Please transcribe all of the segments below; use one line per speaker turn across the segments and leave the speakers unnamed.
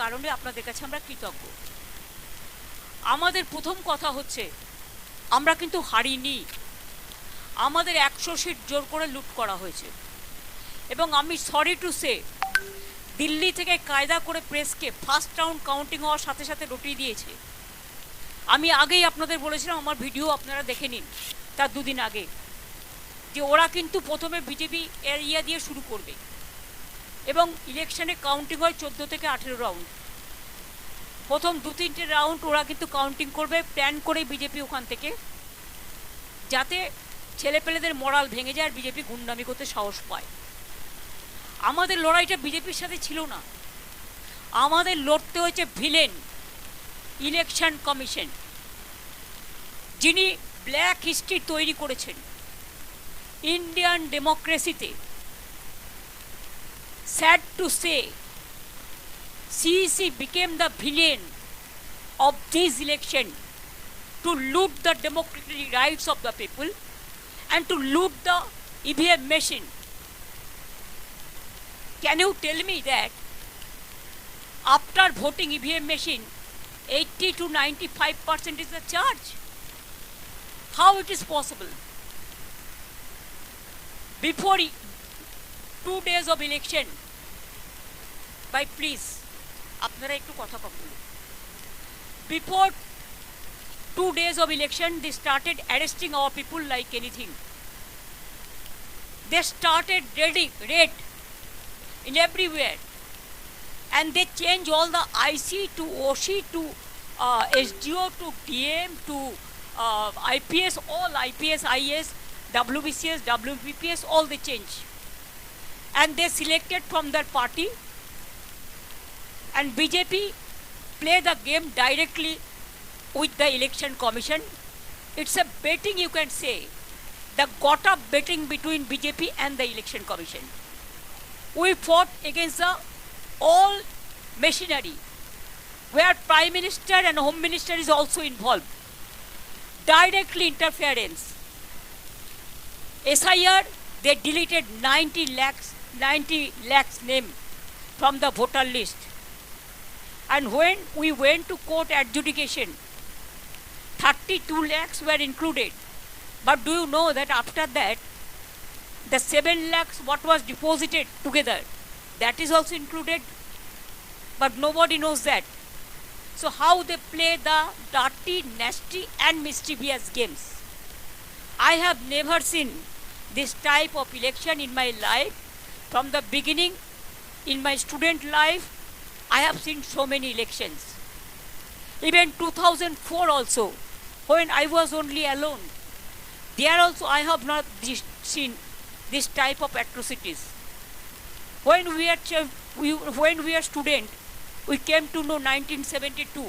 কারণে আপনাদের কাছে আমরা কৃতজ্ঞ। আমাদের প্রথম কথা হচ্ছে আমরা কিন্তু হারিনি, আমাদের 100 সিট জোর করে লুট করা হয়েছে। এবং আমি সরি টু সে, দিল্লি থেকে কায়দা করে প্রেসকে ফার্স্ট রাউন্ড কাউন্টিং হওয়ার সাথে সাথে রটিয়ে দিয়েছে। আমি আগেই আপনাদের বলেছিলাম, আমার ভিডিও আপনারা দেখে নিন তার দুদিন আগে, যে ওরা কিন্তু প্রথমে বিজেপি এরিয়া দিয়ে শুরু করবে এবং ইলেকশনে কাউন্টিং হয় 14 থেকে 18 রাউন্ড। প্রথম 2-3টে রাউন্ড ওরা কিন্তু কাউন্টিং করবে প্ল্যান করে বিজেপি ওখান থেকে, যাতে ছেলেপেলেদের মরাল ভেঙে যায় আর বিজেপি গুন্ডামি করতে সাহস পায়। আমাদের লড়াইটা বিজেপির সাথে ছিল না, আমাদের লড়তে হয়েছে ভিলেন ইলেকশন কমিশন, যিনি ব্ল্যাক হিস্ট্রি তৈরি করেছেন ইন্ডিয়ান ডেমোক্রেসিতে। Sad to say, CEC became the villain of this election to loot the democratic rights of the people and to loot the EVM machine. Can you tell me that after voting EVM machine, 80 to 95% is the charge? How it is possible? Before 2 days of election, by please, আপনারা একটু কথা কম বলুন। Before 2 days of election, they started arresting our people like anything. They started raid in everywhere, and they changed all the IC to OC to SDO to DM to IPS, all IPS, IS, WBCS, WBPS, all they changed. And they selected from their party, and BJP play the game directly with the election commission. It's a betting, you can say, the got-up betting between BJP and the election commission. We fought against the all machinery, where Prime Minister and Home Minister is also involved. Directly interference. SIR, they deleted 90 lakhs name from the voter list. And when we went to court adjudication, 32 lakhs were included. But do you know that after that, the 7 lakhs what was deposited together, that is also included? But nobody knows that. So how they play the dirty, nasty and mischievous games. I have never seen this type of election in my life. From the beginning, in my student life, I have seen so many elections. Even 2004 also, when I was only alone, there also I have not seen this type of atrocities. When we are student, we came to know 1972,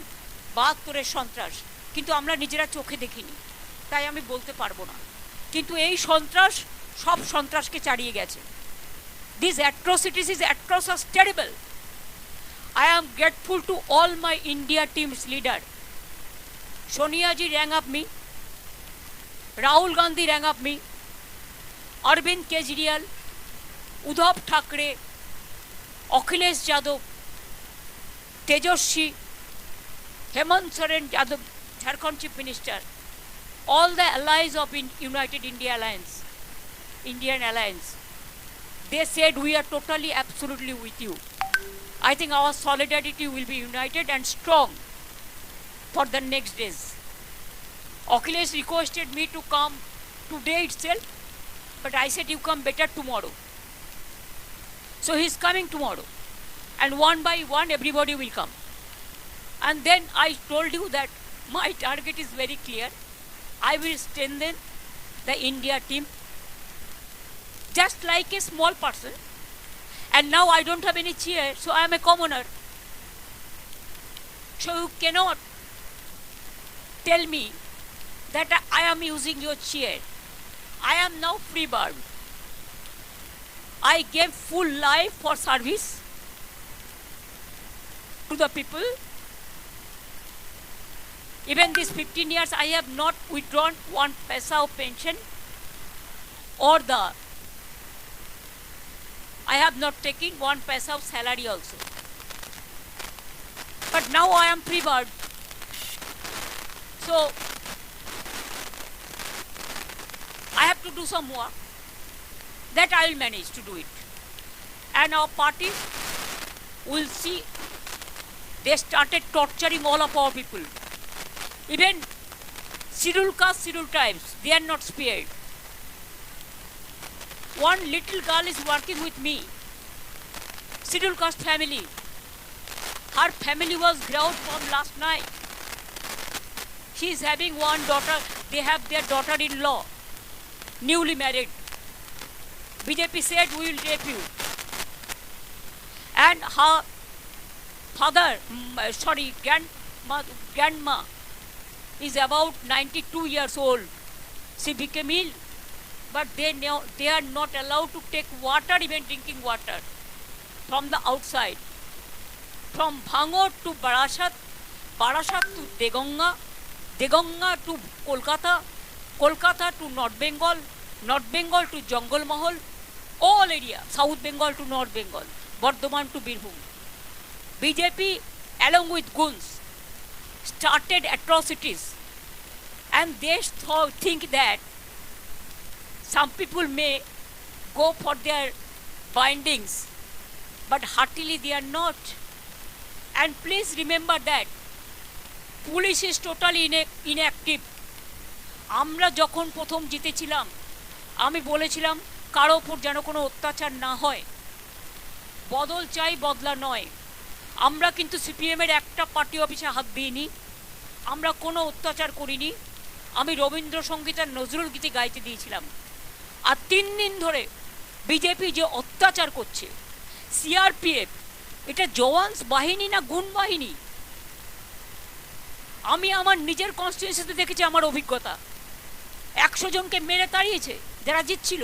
72 সন্ত্রাস, কিন্তু আমরা নিজেরা চোখে দেখিনি, তাই আমি বলতে পারবো না। কিন্তু এই সন্ত্রাস সব সন্ত্রাসকে ছাড়িয়ে গেছে। These atrocities is atrocious, terrible. I am grateful to all my India team's leader. Sonia ji rang up me, Rahul Gandhi rang up me, Arvind Kejriwal, Uddhav Thackeray, Akhilesh Yadav, Tejoshi, Hemant Soren Yadav, Jharkhand Chief Minister, all the allies of United India Alliance, Indian Alliance, they said we are totally, absolutely with you. I think our solidarity will be united and strong for the next days. Akhilesh requested me to come today itself, but I said you come better tomorrow. So he is coming tomorrow, and one by one everybody will come. And then I told you that my target is very clear. I will strengthen the India team just like a small person. And now I don't have any chair, so I am a commoner. So you cannot tell me that I am using your chair. I am now free bird. I gave full life for service to the people. Even these 15 years I have not withdrawn 1 paisa of pension, or I have not taken 1 paisa of salary also. But now I am free bird. So I have to do some work. That I will manage to do it. And our party will see they started torturing all of our people. Even scheduled caste, scheduled tribes, they are not spared. One little girl is working with me, scheduled caste family. Her family was ground from last night. She is having one daughter, they have their daughter-in-law, newly married. BJP said, we will rape you. And her father, grandma is about 92 years old. She became ill, but they are not allowed to take water, even drinking water, from the outside. From Bhangor to Barasat, Barasat to Deganga, Deganga to Kolkata, Kolkata to North Bengal, North Bengal to Jungle Mahal, all area, South Bengal to North Bengal, Bardhaman to Birbhum. BJP, along with goons, started atrocities, and they think that some people may go for their bindings, but heartily they are not. And please remember that police is totally inactive. আমরা যখন প্রথম জিতেছিলাম আমি বলেছিলাম কারো উপর যেন কোনো অত্যাচার না হয়, বদল চাই বদলা নয়। আমরা কিন্তু সিপিএমের একটা পার্টি অফিসে হাত দিইনি, আমরা কোনো অত্যাচার করিনি। আমি রবীন্দ্রসঙ্গীত আর নজরুল গীতি গাইতে দিয়েছিলাম। আর 3 দিন ধরে বিজেপি যে অত্যাচার করছে, সিআরপিএফ এটা জওয়ান্স বাহিনী না গুণ বাহিনী? আমি আমার নিজের কনস্টিটিউয়েন্সিতে দেখেছি, আমার অভিজ্ঞতা 100 জনকে মেরে তাড়িয়েছে যারা জিতছিল।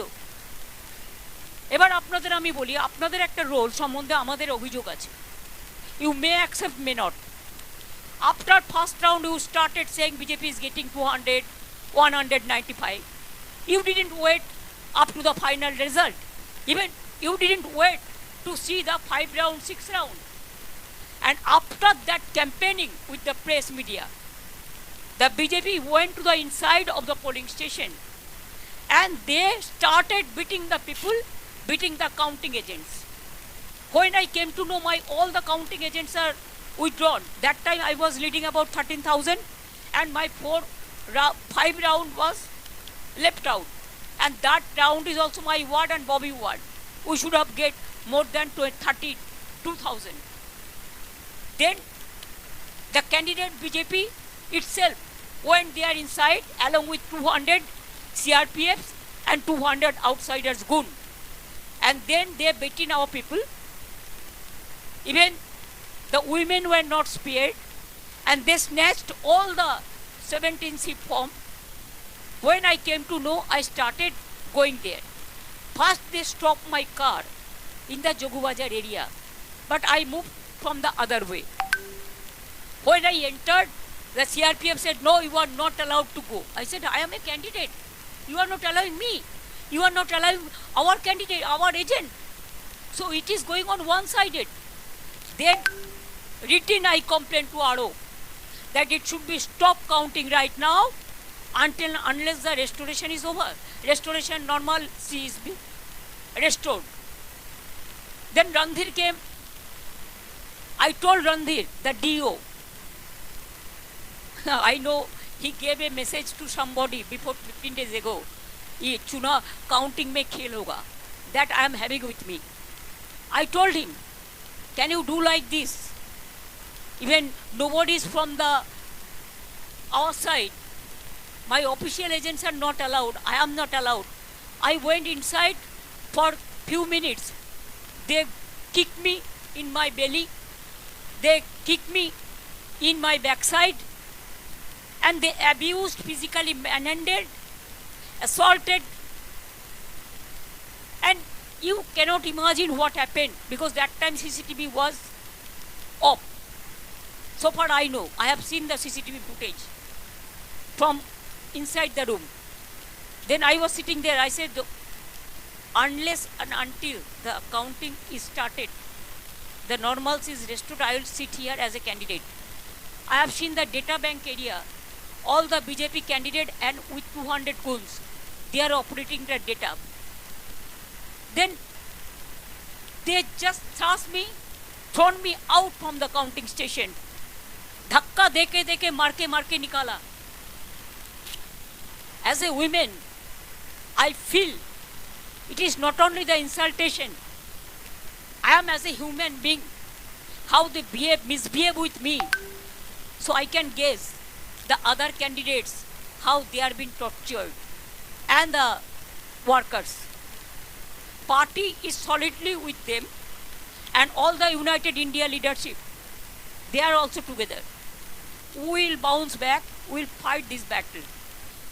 এবার আপনাদের আমি বলি, আপনাদের একটা রোল সম্বন্ধে আমাদের অভিযোগ আছে। You may accept, may not. After first round you started saying BJP is getting 200, 195. You didn't wait up to the final result. Even you didn't wait to see the 5 round, 6 round. And after that campaigning with the press media, the BJP went to the inside of the polling station and they started beating the people, beating the counting agents. When I came to know all the counting agents are withdrawn, that time I was leading about 13,000 and my 5 round was left out. And that round is also my ward and Bobby ward. We should have get more than 32,000. Then the candidate BJP itself went there inside along with 200 CRPFs and 200 outsiders goon. And then they beaten our people. Even the women were not spared, and they snatched all the 17C form. When I came to know, I started going there. First they stopped my car in the Jogubazar area, but I moved from the other way. When I entered, the CRPF said, no, you are not allowed to go. I said, I am a candidate. You are not allowing me. You are not allowing our candidate, our agent. So it is going on one-sided. Then written I complained to RO that it should be stop counting right now unless the restoration is over. Restoration normalcy is restored. Then Randhir came. I told Randhir, the DO, I know he gave a message to somebody before 15 days ago. Ye chuna counting mein khel hoga. That I am having with me. I told him, can you do like this? Even nobody is from our side. My official agents are not allowed. I am not allowed. I went inside for few minutes. They kicked me in my belly. They kicked me in my backside. And they abused, physically manhandled, assaulted. And you cannot imagine what happened because that time CCTV was off. So far I know. I have seen the CCTV footage from inside the room. Then I was sitting there. I said, unless and until the counting is started, the normalcy is restored, I will sit here as a candidate. I have seen the data bank area, all the BJP candidate and with 200 goons, they are operating the data. Then they just thrust me, thrown me out from the counting station. धक्का देके देके मार के निकाला. As a woman, I feel it is not only the insultation. I am as a human being, how they misbehave with me. So I can guess the other candidates, how they are being tortured. And the workers. Party is solidly with them, and all the United India leadership, they are also together. We will bounce back, we will fight this battle.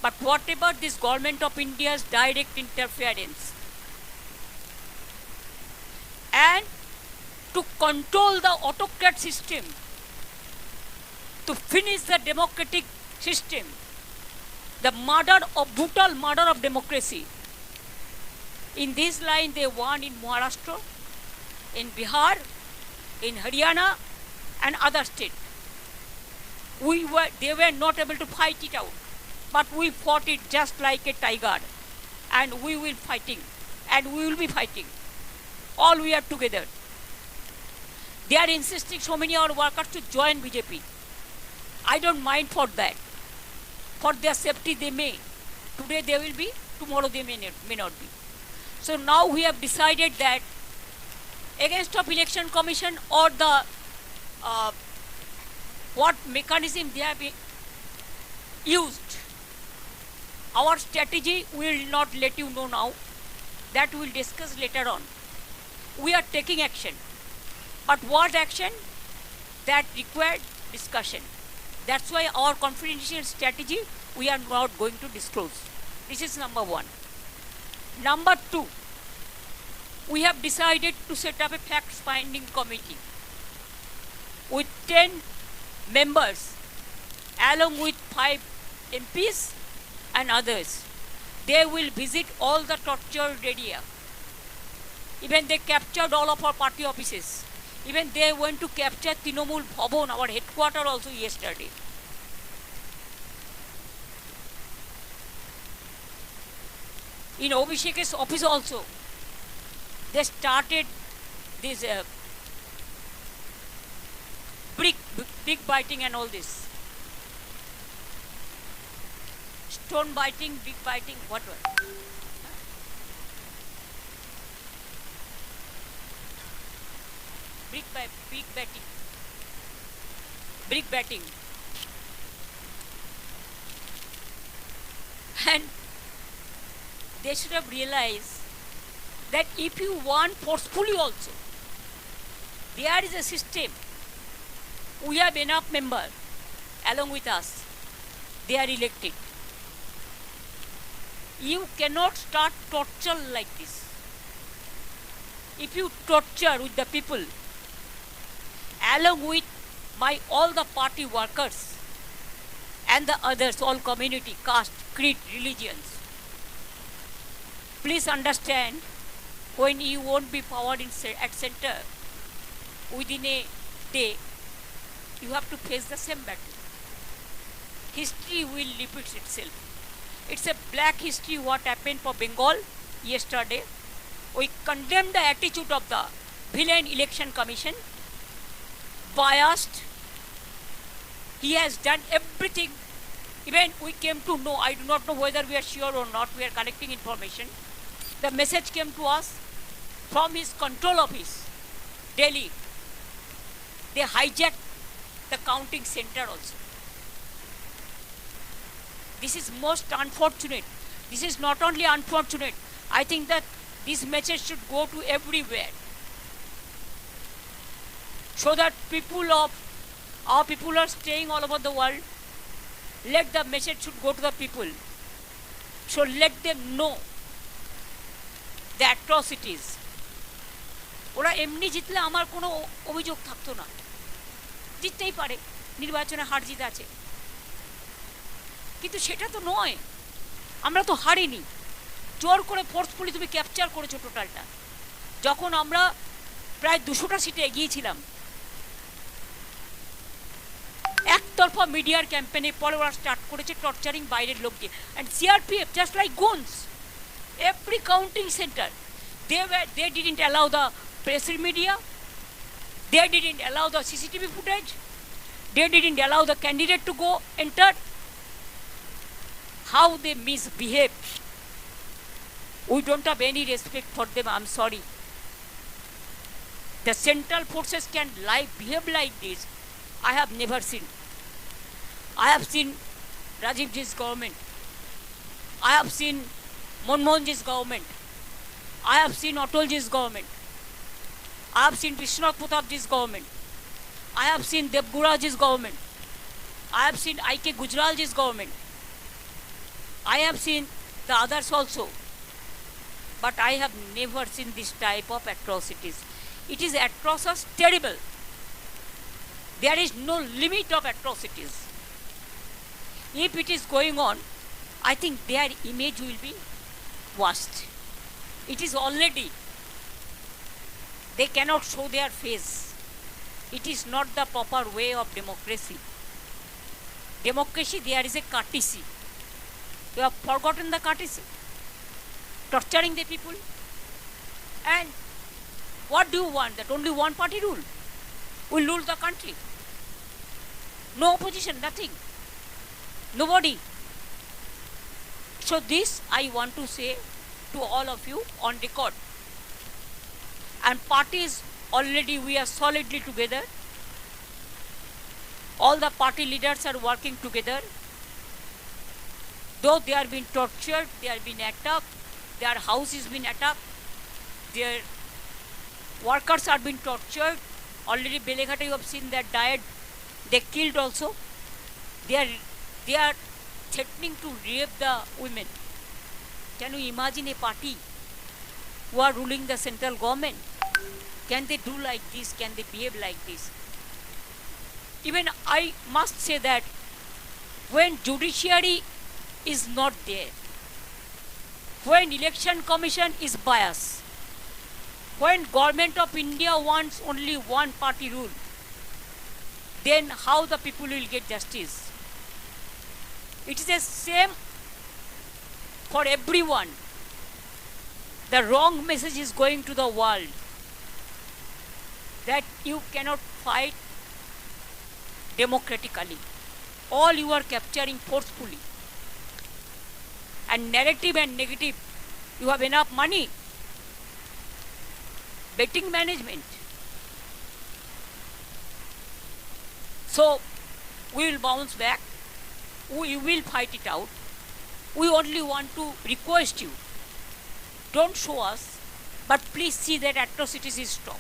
But whatever this government of India's direct interference and to control the autocrat system, to finish the democratic system, the brutal murder of democracy. In this line they won in Maharashtra, in Bihar, in Haryana and other states. They were not able to fight it out, but we fought it just like a tiger, and we will fighting, and we will be fighting. All we are together. They are insisting so many of our workers to join BJP. I don't mind for that. For their safety they may. Today they will be, tomorrow they may not be. So now we have decided that against of election commission or the what mechanism they have used. Our strategy we will not let you know now. That we will discuss later on. We are taking action. But what action? That required discussion. That's why our confidential strategy we are not going to disclose. This is number one. Number two, we have decided to set up a fact-finding committee with 10 members along with 5 MPs and others. They will visit all the tortured area. Even they captured all of our party offices. Even they went to capture Trinamool Bhavan, our headquarters also yesterday. In Abhishek's office also, they started this brick biting and all this. Stone biting, brick biting, whatever. Brick batting. And they should have realized that if you want forcefully also, there is a system. We have enough members along with us. They are elected. You cannot start torture like this. If you torture with the people, along with all the party workers and the others, all community, caste, creed, religions, please understand, when you won't be powered at center, within a day, you have to face the same battle. History will repeat itself. It's a black history what happened for Bengal yesterday. We condemn the attitude of the villain election commission, biased. He has done everything. Even we came to know, I do not know whether we are sure or not, we are collecting information. The message came to us from his control office, Delhi. They hijacked the counting center also. This is most unfortunate. This is not only unfortunate, I think that this message should go to everywhere, so that our people are staying all over the world. Let the message should go to the people. So let them know the atrocities. ওরা এমনি জিতলে আমার কোনো অভিযোগ থাকতো না, জিততেই পারে, নির্বাচনে হার জিত আছে, কিন্তু সেটা তো নয়। আমরা তো হারিনি, জোর করে ফোর্সফুলি তুমি ক্যাপচার করেছো টোটালটা। যখন আমরা প্রায় 200টা সিটে এগিয়েছিলাম। একতরফা মিডিয়ার ক্যাম্পেনে পরে ওরা স্টার্ট করেছে টর্চারিং বাইরের লোককে। And CRPF just like goons, every counting center, they didn't allow the press media, they didn't allow the CCTV footage, they didn't allow the candidate to go enter. How they misbehave, we don't have any respect for them. I'm sorry, the central forces can behave like this. I have never seen. I have seen Rajiv Ji's government, I have seen Manmohan Ji's government, I have seen Atal Ji's government, I have seen Vishwanath Pratap Ji's government, I have seen Devgura Ji's government, I have seen I.K. Gujral Ji's government, I have seen the others also, but I have never seen this type of atrocities. It is atrocious, terrible. There is no limit of atrocities. If it is going on, I think their image will be washed. It is already. They cannot show their face. It is not the proper way of democracy. Democracy, there is a courtesy. You have forgotten the courtesy. Torturing the people. And what do you want? That only one party rule will rule the country. No opposition, nothing. Nobody. So this I want to say to all of you on record. And parties, already we are solidly together. All the party leaders are working together. Though they are being tortured, they are being attacked, their house is being attacked, their workers are being tortured. Already Beleghata, you have seen that died. They killed also. They are threatening to rape the women. Can you imagine a party who are ruling the central government? Can they do like this? Can they behave like this? Even I must say that when judiciary is not there, when election commission is biased, when government of India wants only one party rule, then how the people will get justice? It is the same for everyone. The wrong message is going to the world that you cannot fight democratically. All you are capturing forcefully. And narrative and negative, you have enough money. Betting management. So we will bounce back. We will fight it out. We only want to request you, don't show us, but please see that atrocities is stopped.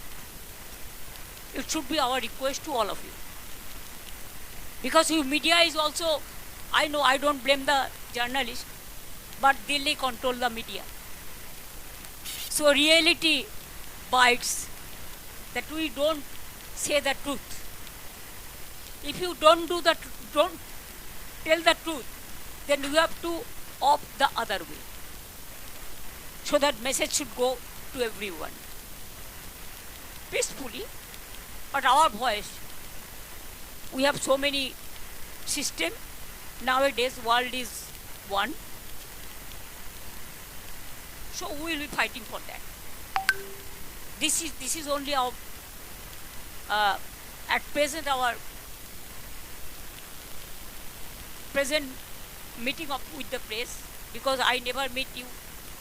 It should be our request to all of you. Because you media is also, I know I don't blame the journalist, but they control the media. So reality bites, that we don't say the truth. If you don't tell the truth, then you have to opt the other way. So that message should go to everyone. Peacefully, but our voice, we have so many system. Nowadays, world is one. So we will be fighting for that. This is only our, at present, our present meeting up with the press, because I never met you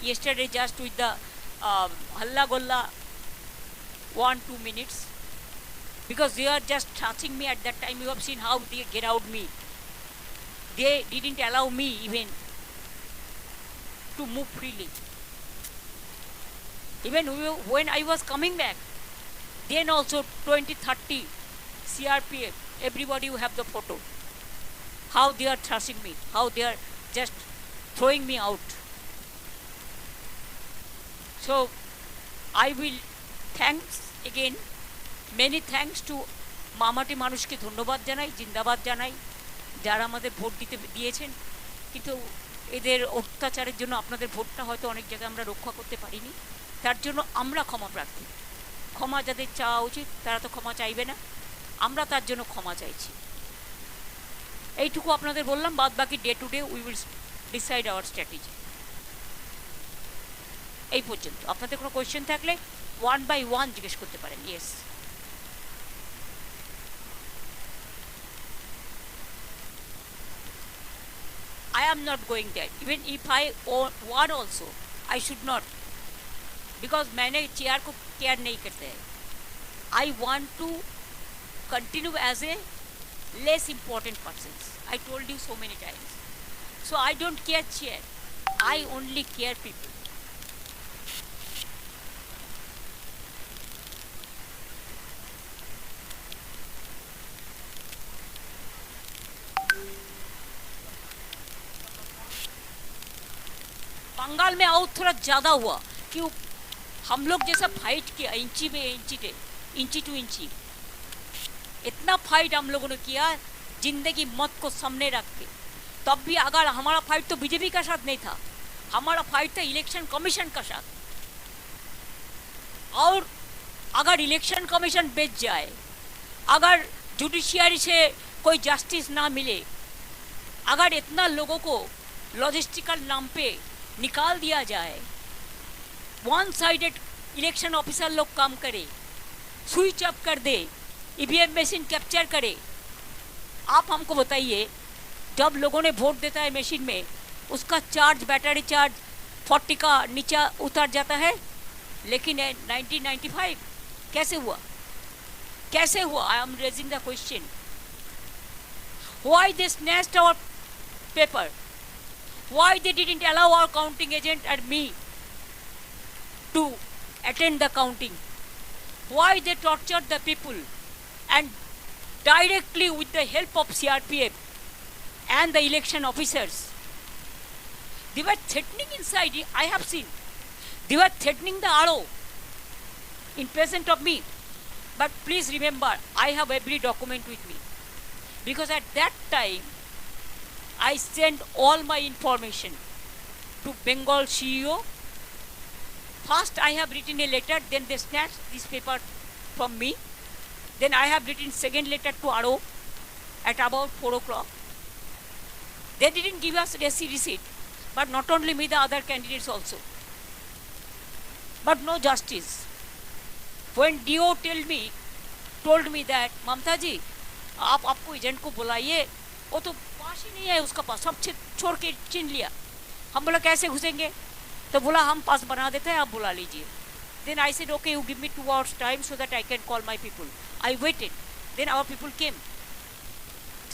yesterday just with the halla golla 1-2 minutes, because they are just touching me at that time. You have seen how they get out me. They didn't allow me even to move freely. Even when I was coming back, then also 20-30 CRPF, everybody will have the photo. How they are thrashing me, how they are just throwing me out. So I will thanks again, many thanks to মামাটি মানুষকে ধন্যবাদ জানাই, জিন্দাবাদ জানাই, যারা আমাদের vote দিয়েছেন। কিন্তু এদের অত্যাচারের জন্য আপনাদের ভোটটা হয়তো অনেক জায়গায় আমরা রক্ষা করতে পারিনি, তার জন্য আমরা ক্ষমা প্রার্থী। ক্ষমা যাদের চাওয়া উচিত তারা তো ক্ষমা চাইবে না, আমরা তার জন্য ক্ষমা চাইছি। এইটুকু আপনাদের বললাম, বাদ বাকি day to day we will decide our strategy. এই পর্যন্ত। আপনাদের কোনো কোয়েশ্চেন থাকলে 1 by 1 জিজ্ঞেস করতে পারেন। Yes. I am not going there. Even if I want also, I should not. Because मैंने चेयर को केयर नहीं करते हैं। I want to continue as a less important person. I told you so many times. So I don't care chair. I only care people. Bengal में out थोड़ा ज़्यादा हुआ क्यों? हम लोग जैसा फाइट किया इंची में इंची टू इंची, इतना फाइट हम लोगों ने किया जिंदगी मौत को सामने रख के। तब भी अगर हमारा फाइट तो बीजेपी का साथ नहीं था, हमारा फाइट था इलेक्शन कमीशन का साथ। और अगर इलेक्शन कमीशन बेच जाए, अगर जुडिशियरी से कोई जस्टिस ना मिले, अगर इतना लोगों को लॉजिस्टिकल नाम पे निकाल दिया जाए, वन साइडेड इलेक्शन ऑफिसर लोग काम करे, स्विच अप कर दे, ईवीएम मशीन कैप्चर करे। आप हमको बताइए, जब लोगों ने वोट देता है मशीन में, उसका चार्ज, बैटरी चार्ज 40 का नीचे उतर जाता है, लेकिन 1995 कैसे हुआ? कैसे हुआ? I am raising the question. Why they snatched our paper? Why they didn't allow our counting agent and me to attend the counting? Why they tortured the people and directly with the help of CRPF and the election officers? They were threatening inside. I have seen. They were threatening the RO in presence of me. But please remember, I have every document with me. Because at that time, I sent all my information to Bengal CEO. First I have written a letter, then they snatched this paper from me. Then I have written second letter to RO at about 4 o'clock. They didn't give us receipt, but not only me, the other candidates also. But no justice. When DO told me that, ममता जी आप आपको agent को बुलाइए, वो तो पास ही नहीं है उसका पास, सब छोड़ के छीन लिया। हम बोला कैसे घुसेंगे? तो बोला हम पास बना देते हैं, आप बुला लीजिए। Then I said okay, you give me 2 hours time so that I can call my people. I waited, then our people came.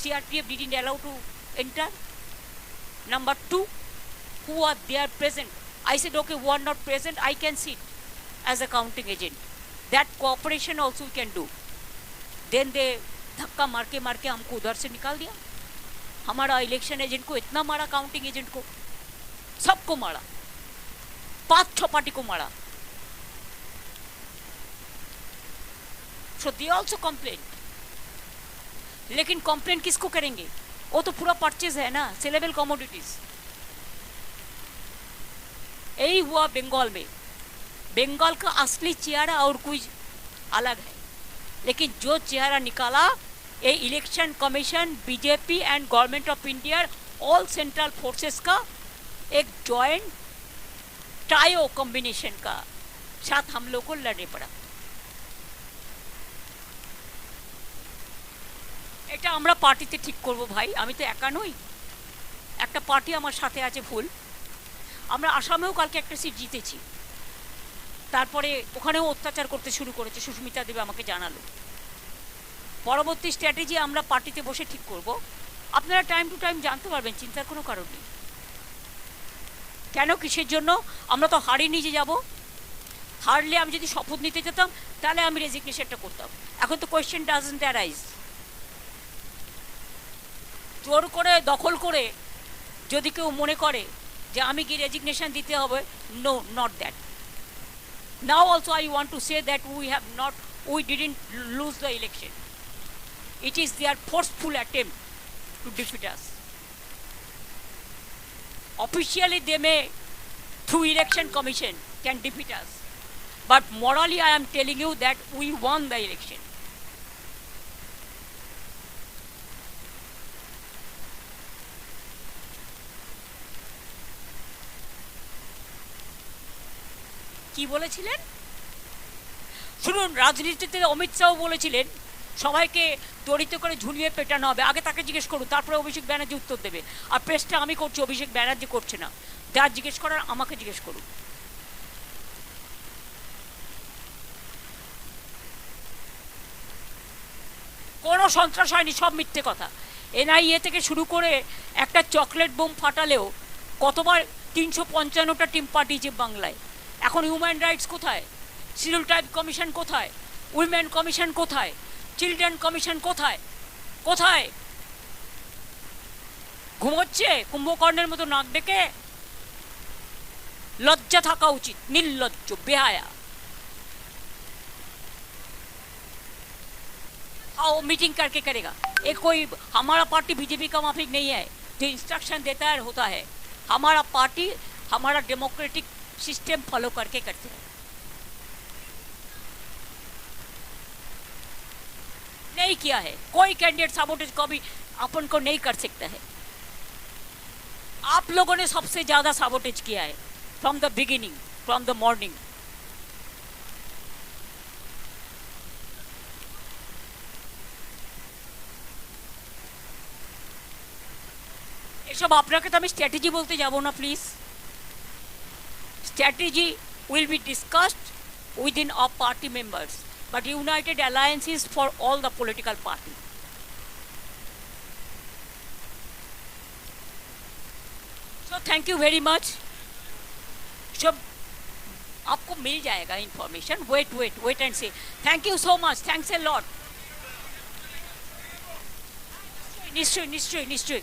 CRPF didn't allow to enter. Number 2, who are there present? I said okay, who are not present, I can sit as a counting agent. That cooperation also we can do. Then they धक्का मार के हमको उधर से निकाल दिया। हमारा election agent को इतना मारा, काउंटिंग एजेंट को, सबको मारा, 5-6 पार्टी को मारा। So they also complain. लेकिन कंप्लेन किसको करेंगे? वो तो पूरा परचेज है ना, सेलेबल कमोडिटीज। यही हुआ बंगाल में। बंगाल का असली चेहरा और कुछ अलग है, लेकिन जो चेहरा निकाला ये election commission, BJP and government of India, all central forces का एक जॉइंट ट्रायो कॉम्बिनेशन का साथ हम लोग को लड़ने पड़ा। এটা আমরা পার্টিতে ঠিক করব ভাই, আমি তো একা নই, একটা পার্টি আমার সাথে আছে ফুল। আমরা আসামেও কালকে একটা সিট জিতেছি, তারপরে ওখানেও অত্যাচার করতে শুরু করেছে, সুস্মিতা দেবী আমাকে জানালো। পরবর্তী স্ট্র্যাটেজি আমরা পার্টিতে বসে ঠিক করব। আপনারা টাইম টু টাইম জানতে পারবেন, চিন্তার কোনো কারণ নেই। কেন, কিসের জন্য? আমরা তো হারিয়ে নিয়ে যাব। হারলে আমি যদি শপথ নিতে যেতাম তাহলে আমি রেজিগনেশনটা করতাম। এখন তো কোয়েশ্চেন ডাজন্ট অ্যারাইজ। জোর করে দখল করে যদি কেউ মনে করে যে আমি কি রেজিগনেশন দিতে হবে, no, not that. Now also I want to say that we didn't lose the election. It is their forceful attempt to defeat us. Officially they may, through election commission, can defeat us, But morally, I am telling you that we won the election. কি বলেছিলেন শুনুন, রাজনীতিতে অমিত শাহ বলেছিলেন সবাইকে তড়িত করে ঝুলিয়ে পেটানো হবে। আগে তাকে জিজ্ঞেস করুন, তারপরে অভিষেক ব্যানার্জি উত্তর দেবে। আর প্রেসটা আমি করছি, অভিষেক ব্যানার্জি করছে না। যার জিজ্ঞেস করার আমাকে জিজ্ঞেস করুন। কোনো সন্ত্রাস হয়নি, সব মিথ্যে কথা। এনআইএ থেকে শুরু করে একটা চকলেট বোম ফাটালেও কতবার 355টা টিম পাঠিয়েছে বাংলায়। এখন হিউম্যান রাইটস কোথায়? শিডিউল ট্রাইব কমিশন কোথায়? উইমেন কমিশন কোথায়? চিলড্রেন কমিশন কোথায়? কোথায়? ঘুমোচ্ছে কুম্ভকর্ণের মতো নাক ডেকে? লজ্জা থাকা উচিত, নির্লজ্জ, বেহায়া। हाँ, वो मीटिंग करके करेगा। ये कोई हमारा पार्टी बीजेपी का माफिक नहीं है जो इंस्ट्रक्शन देता है होता है। हमारा पार्टी हमारा डेमोक्रेटिक सिस्टम फॉलो करके करते हैं। नहीं किया है कोई कैंडिडेट साबोटेज को भी अपन को नहीं कर सकता है। आप लोगों ने सबसे ज्यादा साबोटेज किया है from the beginning, from the morning. এসব আপনাকে তো আমি স্ট্র্যাটেজি বলতে যাব না, please. Strategy will be discussed within off party members, but united alliances for all the political party. So thank you very much. सब आपको मिल जाएगा information. Wait and see. Thank you so much, thanks a lot. निश्चय निश्चय निश्चय।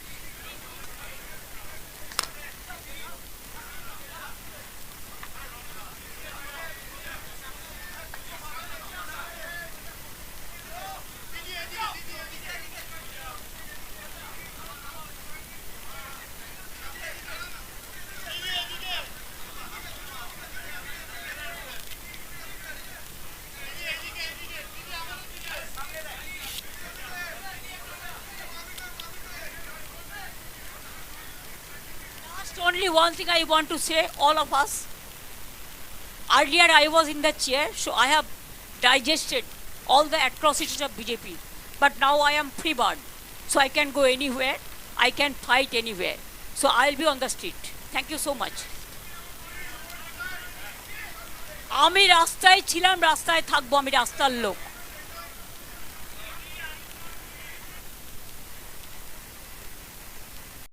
Only one thing I want to say, all of us. Earlier I was in the chair, so I have digested all the atrocities of BJP. But now I am free bird, so I can go anywhere, I can fight anywhere. So I'll be on the street. Thank you so much. আমি রাস্তায় ছিলাম, রাস্তায় থাকবো, আমি রাস্তার লোক।